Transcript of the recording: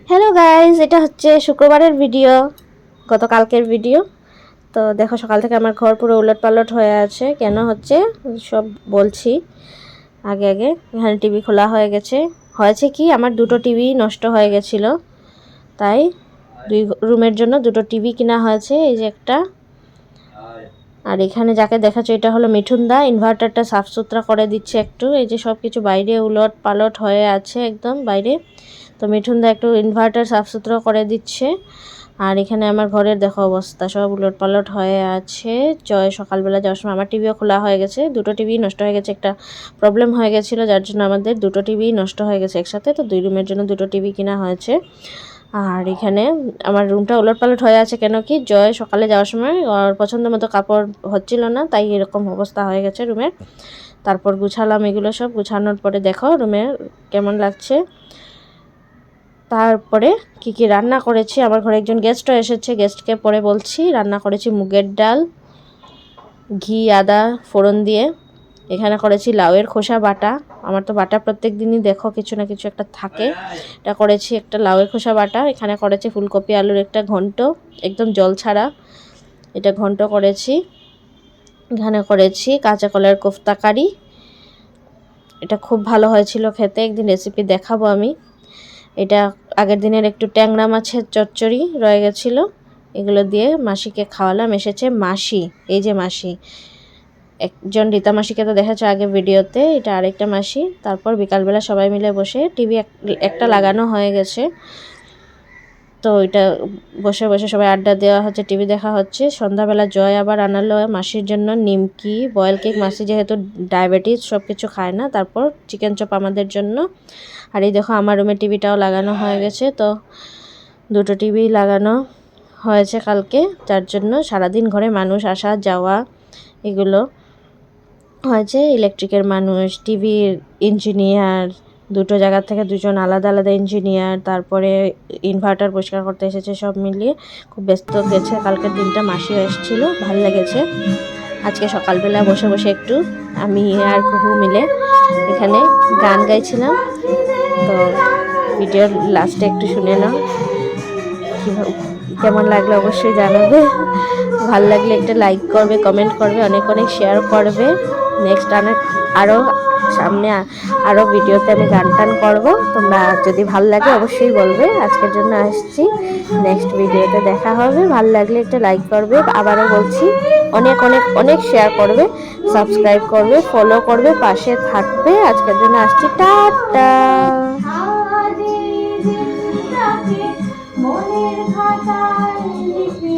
Hello guys, এটা হচ্ছে শুক্রবারের ভিডিও, গতকালকের ভিডিও। তো দেখো সকাল থেকে আমার ঘর পুরো উলটপালট হয়ে আছে। কেন হচ্ছে সব বলছি আগে আগে। এখানে টিভি খোলা হয়ে গেছে। হয়েছে কি, আমার দুটো টিভি নষ্ট হয়ে গেছিলো, তাই দুই রুমের জন্য দুটো টিভি কিনা হয়েছে। এই যে একটা, আর এখানে যাকে দেখাচ্ছ এটা হলো মিঠুন দা। ইনভার্টারটা সাফ সুতরা করে দিচ্ছে একটু। এই যে সব কিছু বাইরে উলট পালট হয়ে আছে একদম বাইরে। তো মিঠুন দা একটু ইনভার্টার সাফ সুতরা করে দিচ্ছে। আর এখানে আমার ঘরের দেখো অবস্থা, সব উলট পালট হয়ে আছে। জয় সকালবেলা যাওয়ার সময় আমার টিভিও খোলা হয়ে গেছে, দুটো টিভি নষ্ট হয়ে গেছে। একটা প্রবলেম হয়ে গেছিলো যার জন্য আমাদের দুটো টিভি নষ্ট হয়ে গেছে একসাথে। তো দুই রুমের জন্য দুটো টিভি কিনা হয়েছে। আর এখানে আমার রুমটা উলটপালট হয়ে আছে। কেন কি, জয় সকালে যাওয়ার সময় ওর পছন্দ মতো কাপড় হচ্ছিল না, তাই এরকম অবস্থা হয়ে গেছে রুমের। তারপর গুছালাম, এগুলো সব গুছানোর পরে দেখো রুমে কেমন লাগছে। তারপরে কি কি রান্না করেছি, আমার ঘরে একজন গেস্টও এসেছে, গেস্টকে পরে বলছি। রান্না করেছি মুগের ডাল, ঘি আদা ফোড়ন দিয়ে। এখানে করেছি লাউয়ের খোসা বাটা। আমার তো বাটা প্রত্যেক দিনই দেখো কিছু না কিছু একটা থাকে। এটা করেছি একটা লাউয়ের খোসা বাটা। এখানে করেছি ফুলকপি আলুর একটা ঘন্ট, একদম জল ছাড়া, এটা ঘন্ট করেছি। এখানে করেছি কাঁচা কলার কোফতা কারি, এটা খুব ভালো হয়েছিল খেতে, একদিন রেসিপি দেখাবো আমি। এটা আগের দিনের একটু ট্যাংরা মাছের চচ্চড়ি রয়ে গেছিলো, এগুলো দিয়ে মাসিকে খাওয়ালাম। এসেছে মাসি, এই যে মাসি, একজন রীতা মাসিকে তো দেখেছো আগে ভিডিওতে, এটা আরেকটা মাসি। তারপর বিকালবেলা সবাই মিলে বসে টিভি একটা লাগানো হয়ে গেছে, তো এটা বসে বসে সবাই আড্ডা দেওয়া হচ্ছে, টিভি দেখা হচ্ছে। সন্ধ্যাবেলা জয় আবার আনালো মাসির জন্য নিমকি, বয়েল কেক। মাসি যেহেতু ডায়াবেটিস সব কিছু খায় না। তারপর চিকেন চপ আমাদের জন্য। আর এই দেখো আমার রুমে টিভিটাও লাগানো হয়ে গেছে। তো দুটো টিভি লাগানো হয়েছে কালকে, যার জন্য সারাদিন ঘরে মানুষ আসা যাওয়া এগুলো হয়েছে। ইলেকট্রিকের মানুষ, টিভির ইঞ্জিনিয়ার, দুটো জায়গা থেকে দুজন আলাদা আলাদা ইঞ্জিনিয়ার, তারপরে ইনভার্টার পরিষ্কার করতে এসেছে, সব মিলিয়ে খুব ব্যস্ত গেছে কালকের দিনটা। মাসিও এসেছিলো, ভালো লেগেছে। আজকে সকালবেলা বসে বসে একটু আমি আর কুহু মিলে এখানে গান গাইছিলাম। তো ভিডিওর লাস্টে একটু শুনে নাও, কেমন লাগলো অবশ্যই জানাবে। ভালো লাগলে একটা লাইক করবে, কমেন্ট করবে, অনেক অনেক শেয়ার করবে। নেক্সট আরও সামনে আরও ভিডিওতে আমি গান টান করবো, তোমরা যদি ভালো লাগে অবশ্যই বলবে। আজকের জন্য আসছি, নেক্সট ভিডিওতে দেখা হবে। ভালো লাগলে একটা লাইক করবে, আবারও বলছি অনেক অনেক অনেক শেয়ার করবে, সাবস্ক্রাইব করবে, ফলো করবে, পাশে থাকবে। আজকের জন্য আসছি, টাটা। মনের খাতায় লিখে